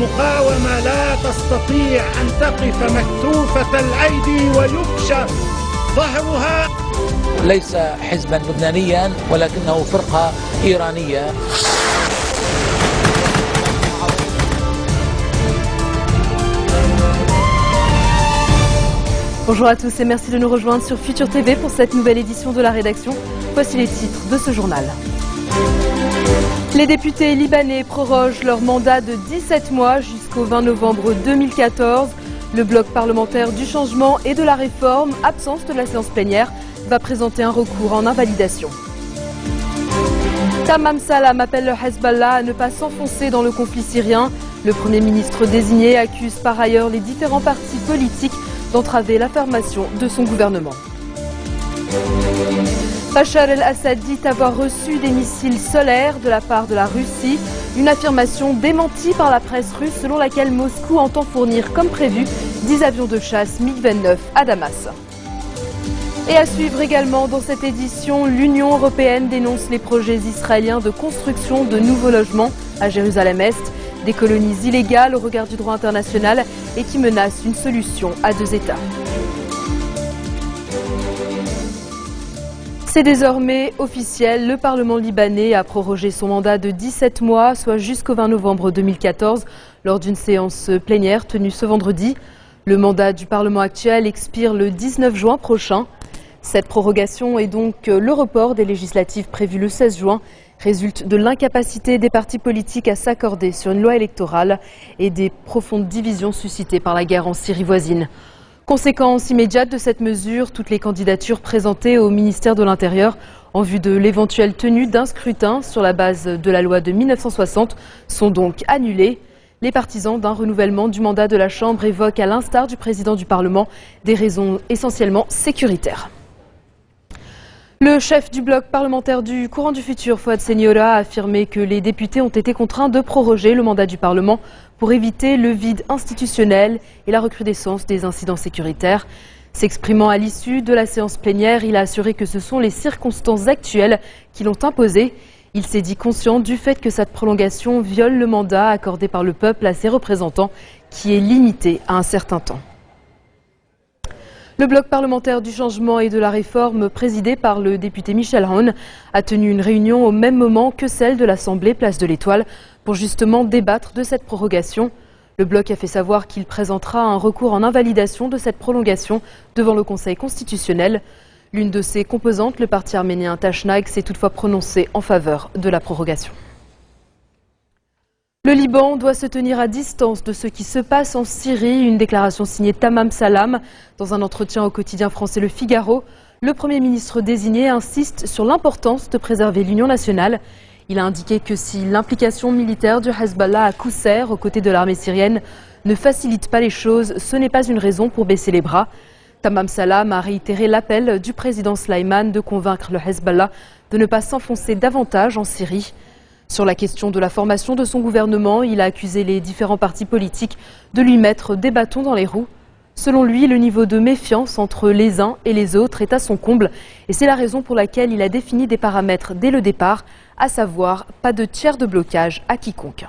المقاومة لا تستطيع أن تقف مكتوفة الأيدي ويكشف ظهرها. ليس حزبا لبنانيا ولكنه فرقة إيرانية. Bonjour à tous et merci de nous rejoindre sur Futur TV pour cette nouvelle édition de la rédaction. Voici les titres de ce journal. Les députés libanais prorogent leur mandat de 17 mois jusqu'au 20 novembre 2014. Le bloc parlementaire du changement et de la réforme, absence de la séance plénière, va présenter un recours en invalidation. Tamam Salam appelle le Hezbollah à ne pas s'enfoncer dans le conflit syrien. Le Premier ministre désigné accuse par ailleurs les différents partis politiques d'entraver l'affirmation de son gouvernement. Bachar el-Assad dit avoir reçu des missiles solaires de la part de la Russie, une affirmation démentie par la presse russe selon laquelle Moscou entend fournir comme prévu 10 avions de chasse MiG-29 à Damas. Et à suivre également dans cette édition, l'Union européenne dénonce les projets israéliens de construction de nouveaux logements à Jérusalem-Est, des colonies illégales au regard du droit international et qui menacent une solution à deux États. C'est désormais officiel, le Parlement libanais a prorogé son mandat de 17 mois, soit jusqu'au 20 novembre 2014, lors d'une séance plénière tenue ce vendredi. Le mandat du Parlement actuel expire le 19 juin prochain. Cette prorogation et donc le report des législatives prévues le 16 juin résulte de l'incapacité des partis politiques à s'accorder sur une loi électorale et des profondes divisions suscitées par la guerre en Syrie voisine. Conséquence immédiate de cette mesure, toutes les candidatures présentées au ministère de l'Intérieur en vue de l'éventuelle tenue d'un scrutin sur la base de la loi de 1960 sont donc annulées. Les partisans d'un renouvellement du mandat de la Chambre évoquent, à l'instar du président du Parlement, des raisons essentiellement sécuritaires. Le chef du bloc parlementaire du Courant du Futur, Fouad Seniora, a affirmé que les députés ont été contraints de proroger le mandat du Parlement pour éviter le vide institutionnel et la recrudescence des incidents sécuritaires. S'exprimant à l'issue de la séance plénière, il a assuré que ce sont les circonstances actuelles qui l'ont imposé. Il s'est dit conscient du fait que cette prolongation viole le mandat accordé par le peuple à ses représentants, qui est limité à un certain temps. Le bloc parlementaire du changement et de la réforme, présidé par le député Michel Aoun, a tenu une réunion au même moment que celle de l'Assemblée Place de l'Étoile pour justement débattre de cette prorogation. Le bloc a fait savoir qu'il présentera un recours en invalidation de cette prolongation devant le Conseil constitutionnel. L'une de ses composantes, le parti arménien Tashnag, s'est toutefois prononcée en faveur de la prorogation. Le Liban doit se tenir à distance de ce qui se passe en Syrie, une déclaration signée Tamam Salam. Dans un entretien au quotidien français Le Figaro, le Premier ministre désigné insiste sur l'importance de préserver l'union nationale. Il a indiqué que si l'implication militaire du Hezbollah à Qousser, aux côtés de l'armée syrienne, ne facilite pas les choses, ce n'est pas une raison pour baisser les bras. Tamam Salam a réitéré l'appel du président Sleiman de convaincre le Hezbollah de ne pas s'enfoncer davantage en Syrie. Sur la question de la formation de son gouvernement, il a accusé les différents partis politiques de lui mettre des bâtons dans les roues. Selon lui, le niveau de méfiance entre les uns et les autres est à son comble et c'est la raison pour laquelle il a défini des paramètres dès le départ, à savoir pas de tiers de blocage à quiconque.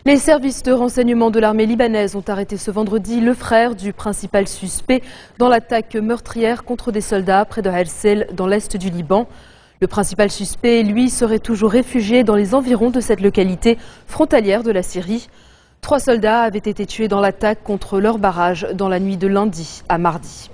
Les services de renseignement de l'armée libanaise ont arrêté ce vendredi le frère du principal suspect dans l'attaque meurtrière contre des soldats près de Hersel dans l'est du Liban. Le principal suspect, lui, serait toujours réfugié dans les environs de cette localité frontalière de la Syrie. 3 soldats avaient été tués dans l'attaque contre leur barrage dans la nuit de lundi à mardi.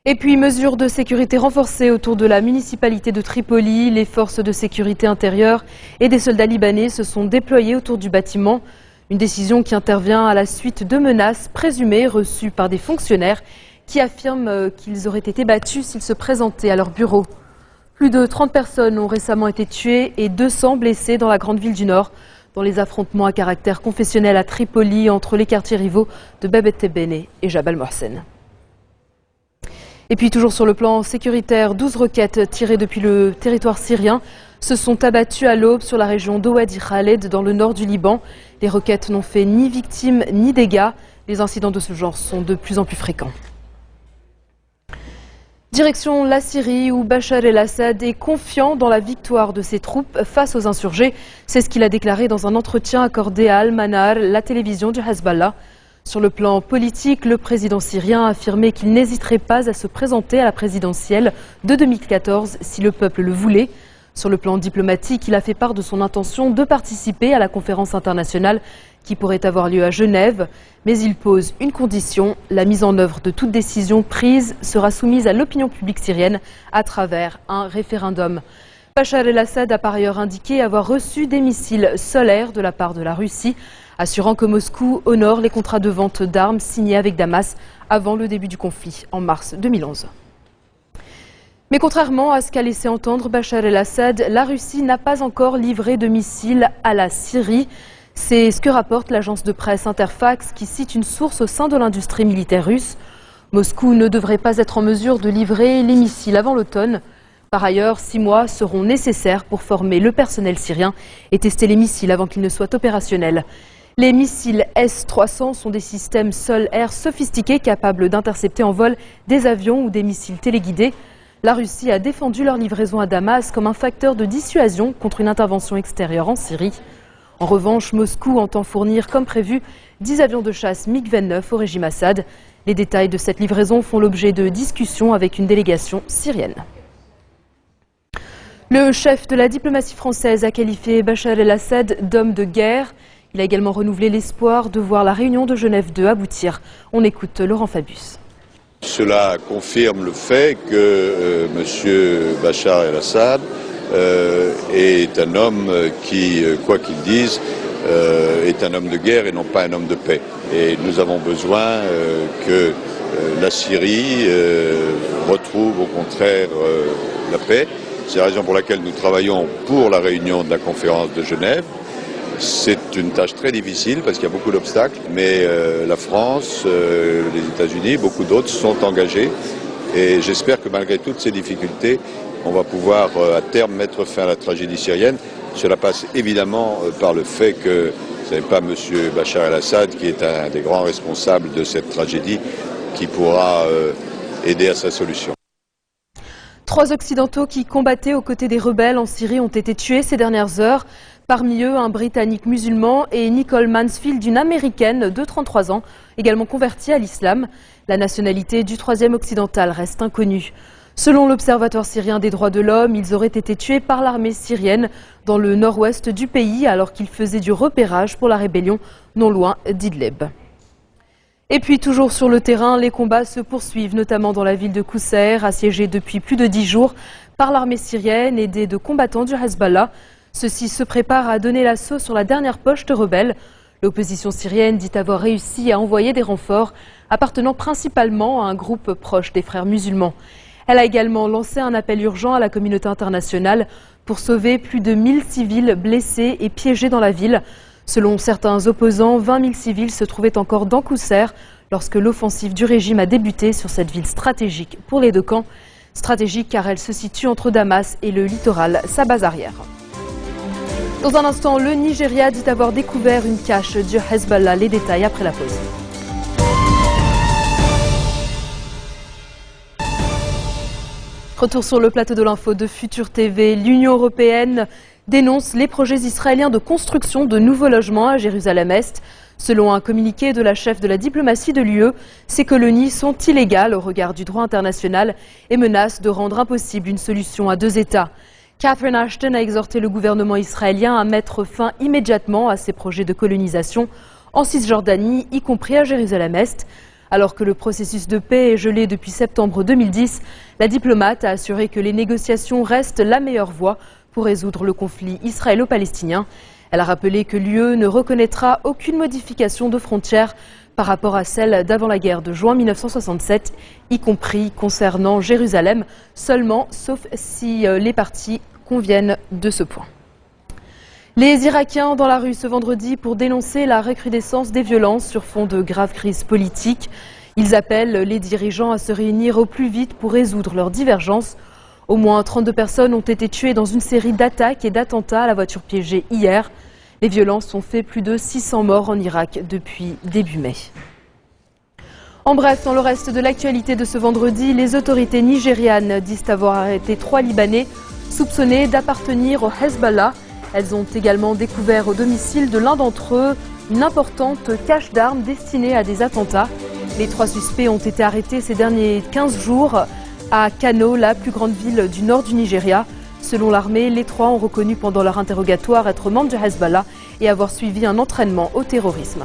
Et puis, mesures de sécurité renforcées autour de la municipalité de Tripoli. Les forces de sécurité intérieure et des soldats libanais se sont déployés autour du bâtiment. Une décision qui intervient à la suite de menaces présumées reçues par des fonctionnaires qui affirment qu'ils auraient été battus s'ils se présentaient à leur bureau. Plus de 30 personnes ont récemment été tuées et 200 blessées dans la grande ville du Nord, dans les affrontements à caractère confessionnel à Tripoli entre les quartiers rivaux de Bab et Jabal Mohsen. Et puis toujours sur le plan sécuritaire, 12 roquettes tirées depuis le territoire syrien se sont abattues à l'aube sur la région d'Ouadi Khaled dans le nord du Liban. Les roquettes n'ont fait ni victimes ni dégâts. Les incidents de ce genre sont de plus en plus fréquents. Direction la Syrie où Bachar el-Assad est confiant dans la victoire de ses troupes face aux insurgés. C'est ce qu'il a déclaré dans un entretien accordé à Al-Manar, la télévision du Hezbollah. Sur le plan politique, le président syrien a affirmé qu'il n'hésiterait pas à se présenter à la présidentielle de 2014 si le peuple le voulait. Sur le plan diplomatique, il a fait part de son intention de participer à la conférence internationale qui pourrait avoir lieu à Genève. Mais il pose une condition, la mise en œuvre de toute décision prise sera soumise à l'opinion publique syrienne à travers un référendum. Bachar el-Assad a par ailleurs indiqué avoir reçu des missiles solaires de la part de la Russie, assurant que Moscou honore les contrats de vente d'armes signés avec Damas avant le début du conflit en mars 2011. Mais contrairement à ce qu'a laissé entendre Bachar el-Assad, la Russie n'a pas encore livré de missiles à la Syrie. C'est ce que rapporte l'agence de presse Interfax qui cite une source au sein de l'industrie militaire russe. Moscou ne devrait pas être en mesure de livrer les missiles avant l'automne. Par ailleurs, 6 mois seront nécessaires pour former le personnel syrien et tester les missiles avant qu'ils ne soient opérationnels. Les missiles S-300 sont des systèmes sol-air sophistiqués capables d'intercepter en vol des avions ou des missiles téléguidés. La Russie a défendu leur livraison à Damas comme un facteur de dissuasion contre une intervention extérieure en Syrie. En revanche, Moscou entend fournir comme prévu 10 avions de chasse MiG-29 au régime Assad. Les détails de cette livraison font l'objet de discussions avec une délégation syrienne. Le chef de la diplomatie française a qualifié Bachar el-Assad d'homme de guerre. Il a également renouvelé l'espoir de voir la réunion de Genève 2 aboutir. On écoute Laurent Fabius. Cela confirme le fait que M. Bachar el-Assad est un homme qui, quoi qu'il dise, est un homme de guerre et non pas un homme de paix. Et nous avons besoin que la Syrie retrouve au contraire la paix. C'est la raison pour laquelle nous travaillons pour la réunion de la conférence de Genève. C'est une tâche très difficile parce qu'il y a beaucoup d'obstacles, mais la France, les États-Unis, beaucoup d'autres sont engagés et j'espère que malgré toutes ces difficultés, on va pouvoir à terme mettre fin à la tragédie syrienne. Cela passe évidemment par le fait que ce n'est pas M. Bachar el-Assad qui est un des grands responsables de cette tragédie qui pourra aider à sa solution. 3 Occidentaux qui combattaient aux côtés des rebelles en Syrie ont été tués ces dernières heures. Parmi eux, un Britannique musulman et Nicole Mansfield, une Américaine de 33 ans, également convertie à l'islam. La nationalité du 3e occidental reste inconnue. Selon l'Observatoire syrien des droits de l'homme, ils auraient été tués par l'armée syrienne dans le nord-ouest du pays alors qu'ils faisaient du repérage pour la rébellion non loin d'Idlib. Et puis toujours sur le terrain, les combats se poursuivent, notamment dans la ville de Qousseir, assiégée depuis plus de 10 jours par l'armée syrienne aidée de combattants du Hezbollah. Ceux-ci se préparent à donner l'assaut sur la dernière poche de rebelles. L'opposition syrienne dit avoir réussi à envoyer des renforts appartenant principalement à un groupe proche des frères musulmans. Elle a également lancé un appel urgent à la communauté internationale pour sauver plus de 1000 civils blessés et piégés dans la ville. Selon certains opposants, 20 000 civils se trouvaient encore dans Qousseir lorsque l'offensive du régime a débuté sur cette ville stratégique pour les 2 camps. Stratégique car elle se situe entre Damas et le littoral, sa base arrière. Dans un instant, le Nigeria dit avoir découvert une cache du Hezbollah. Les détails après la pause. Retour sur le plateau de l'info de Futur TV. L'Union européenne dénonce les projets israéliens de construction de nouveaux logements à Jérusalem-Est. Selon un communiqué de la chef de la diplomatie de l'UE, ces colonies sont illégales au regard du droit international et menacent de rendre impossible une solution à 2 États. Catherine Ashton a exhorté le gouvernement israélien à mettre fin immédiatement à ces projets de colonisation en Cisjordanie, y compris à Jérusalem-Est. Alors que le processus de paix est gelé depuis septembre 2010, la diplomate a assuré que les négociations restent la meilleure voie pour résoudre le conflit israélo-palestinien. Elle a rappelé que l'UE ne reconnaîtra aucune modification de frontières par rapport à celle d'avant la guerre de juin 1967, y compris concernant Jérusalem, seulement sauf si les parties conviennent de ce point. Les Irakiens dans la rue ce vendredi pour dénoncer la recrudescence des violences sur fond de graves crises politiques. Ils appellent les dirigeants à se réunir au plus vite pour résoudre leurs divergences. Au moins 32 personnes ont été tuées dans une série d'attaques et d'attentats à la voiture piégée hier. Les violences ont fait plus de 600 morts en Irak depuis début mai. En bref, dans le reste de l'actualité de ce vendredi, les autorités nigérianes disent avoir arrêté 3 Libanais soupçonnés d'appartenir au Hezbollah. Elles ont également découvert au domicile de l'un d'entre eux une importante cache d'armes destinée à des attentats. Les 3 suspects ont été arrêtés ces derniers 15 jours à Kano, la plus grande ville du nord du Nigeria. Selon l'armée, les 3 ont reconnu pendant leur interrogatoire être membres du Hezbollah et avoir suivi un entraînement au terrorisme.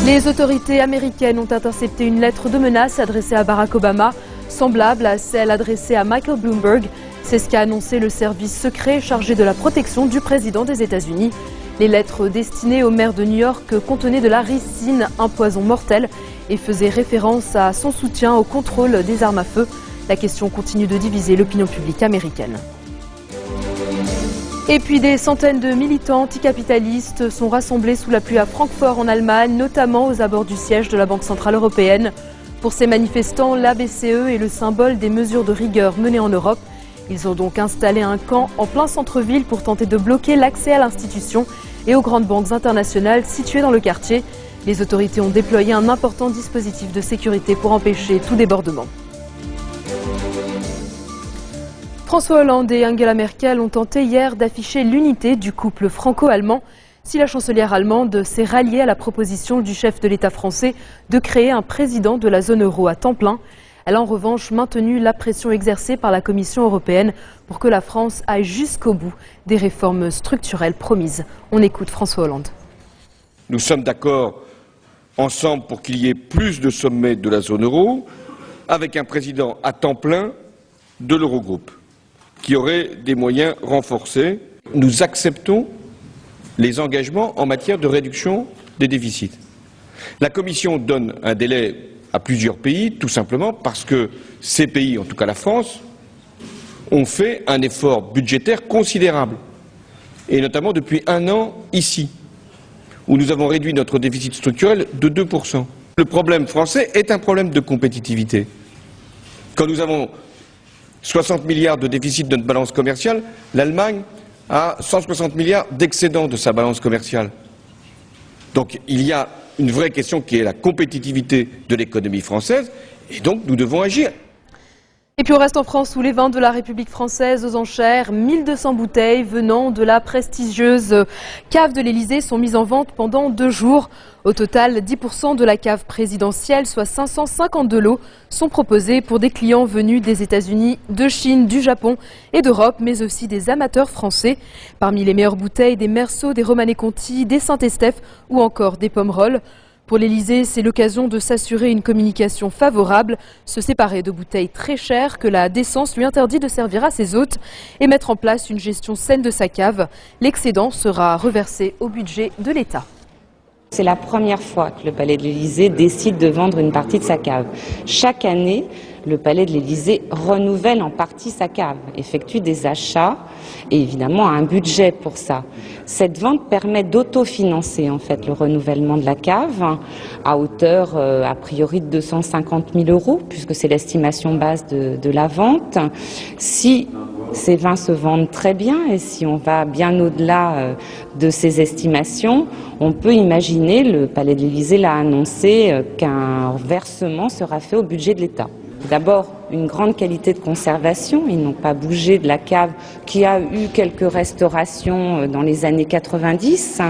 Les autorités américaines ont intercepté une lettre de menace adressée à Barack Obama, semblable à celle adressée à Michael Bloomberg. C'est ce qu'a annoncé le service secret chargé de la protection du président des États-Unis. Les lettres destinées au maire de New York contenaient de la ricine, un poison mortel, et faisaient référence à son soutien au contrôle des armes à feu. La question continue de diviser l'opinion publique américaine. Et puis des centaines de militants anticapitalistes sont rassemblés sous la pluie à Francfort en Allemagne, notamment aux abords du siège de la Banque centrale européenne. Pour ces manifestants, la BCE est le symbole des mesures de rigueur menées en Europe. Ils ont donc installé un camp en plein centre-ville pour tenter de bloquer l'accès à l'institution et aux grandes banques internationales situées dans le quartier. Les autorités ont déployé un important dispositif de sécurité pour empêcher tout débordement. François Hollande et Angela Merkel ont tenté hier d'afficher l'unité du couple franco-allemand. Si la chancelière allemande s'est ralliée à la proposition du chef de l'État français de créer un président de la zone euro à temps plein, elle a en revanche maintenu la pression exercée par la Commission européenne pour que la France aille jusqu'au bout des réformes structurelles promises. On écoute François Hollande. Nous sommes d'accord ensemble pour qu'il y ait plus de sommets de la zone euro, avec un président à temps plein de l'Eurogroupe, qui aurait des moyens renforcés. Nous acceptons les engagements en matière de réduction des déficits. La Commission donne un délai à plusieurs pays, tout simplement parce que ces pays, en tout cas la France, ont fait un effort budgétaire considérable, et notamment depuis 1 an ici, où nous avons réduit notre déficit structurel de 2%. Le problème français est un problème de compétitivité. Quand nous avons 60 milliards de déficit de notre balance commerciale, l'Allemagne a 160 milliards d'excédent de sa balance commerciale. Donc il y a une vraie question qui est la compétitivité de l'économie française, et donc nous devons agir. Et puis on reste en France où les vins de la République française aux enchères, 1200 bouteilles venant de la prestigieuse cave de l'Élysée sont mises en vente pendant 2 jours. Au total, 10% de la cave présidentielle, soit 552 lots, sont proposés pour des clients venus des États-Unis, de Chine, du Japon et d'Europe, mais aussi des amateurs français. Parmi les meilleures bouteilles, des Meursault, des Romanée Conti, des Saint-Estèphe ou encore des Pomerol. Pour l'Élysée, c'est l'occasion de s'assurer une communication favorable, se séparer de bouteilles très chères que la décence lui interdit de servir à ses hôtes et mettre en place une gestion saine de sa cave. L'excédent sera reversé au budget de l'État. C'est la première fois que le Palais de l'Élysée décide de vendre une partie de sa cave. Chaque année, le Palais de l'Élysée renouvelle en partie sa cave, effectue des achats et évidemment a un budget pour ça. Cette vente permet d'autofinancer en fait le renouvellement de la cave à hauteur a priori de 250 000 €, puisque c'est l'estimation base de la vente. Si ces vins se vendent très bien et si on va bien au-delà de ces estimations, on peut imaginer, le Palais de l'Élysée l'a annoncé, qu'un versement sera fait au budget de l'État. D'abord, une grande qualité de conservation. Ils n'ont pas bougé de la cave qui a eu quelques restaurations dans les années 90,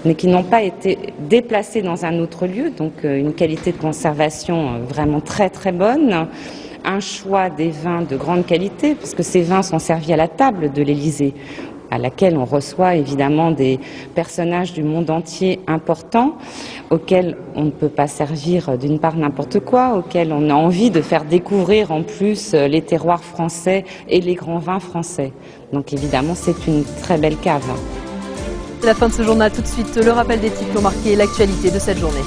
mais qui n'ont pas été déplacés dans un autre lieu. Donc une qualité de conservation vraiment très très bonne. Un choix des vins de grande qualité, puisque ces vins sont servis à la table de l'Élysée, à laquelle on reçoit évidemment des personnages du monde entier importants, auxquels on ne peut pas servir d'une part n'importe quoi, auxquels on a envie de faire découvrir en plus les terroirs français et les grands vins français. Donc évidemment c'est une très belle cave. C'est la fin de ce journal. Tout de suite, le rappel des titres qui ont marqué l'actualité de cette journée.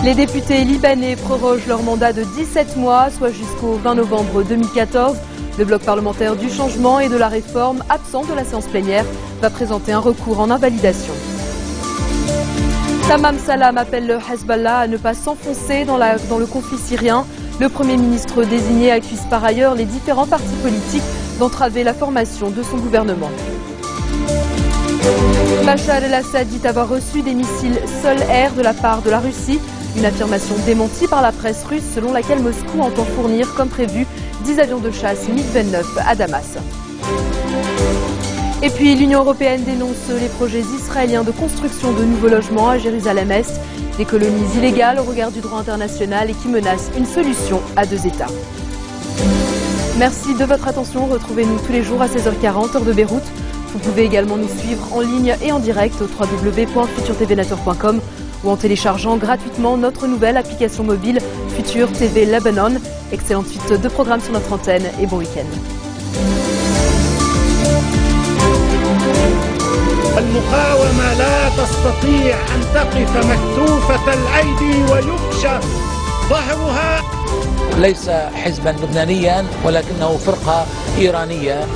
Les députés libanais prorogent leur mandat de 17 mois, soit jusqu'au 20 novembre 2014. Le bloc parlementaire du changement et de la réforme, absent de la séance plénière, va présenter un recours en invalidation. Tamam Salam appelle le Hezbollah à ne pas s'enfoncer dans le conflit syrien. Le Premier ministre désigné accuse par ailleurs les différents partis politiques d'entraver la formation de son gouvernement. Bachar el-Assad dit avoir reçu des missiles sol-air de la part de la Russie. Une affirmation démentie par la presse russe selon laquelle Moscou entend fournir, comme prévu, 10 avions de chasse MiG-29 à Damas. Et puis l'Union européenne dénonce les projets israéliens de construction de nouveaux logements à Jérusalem-Est, des colonies illégales au regard du droit international et qui menacent une solution à 2 États. Merci de votre attention, retrouvez-nous tous les jours à 16h40 heure de Beyrouth. Vous pouvez également nous suivre en ligne et en direct au www.futurtvnature.com ou en téléchargeant gratuitement notre nouvelle application mobile Futur TV Lebanon. Excellente suite de programmes sur notre antenne et bon week-end. المقاومة لا تستطيع أن تقف مكتوفة الأيدي ويكشف ظهرها. ليس حزبا لبنانيا ولكنه فرقة إيرانية.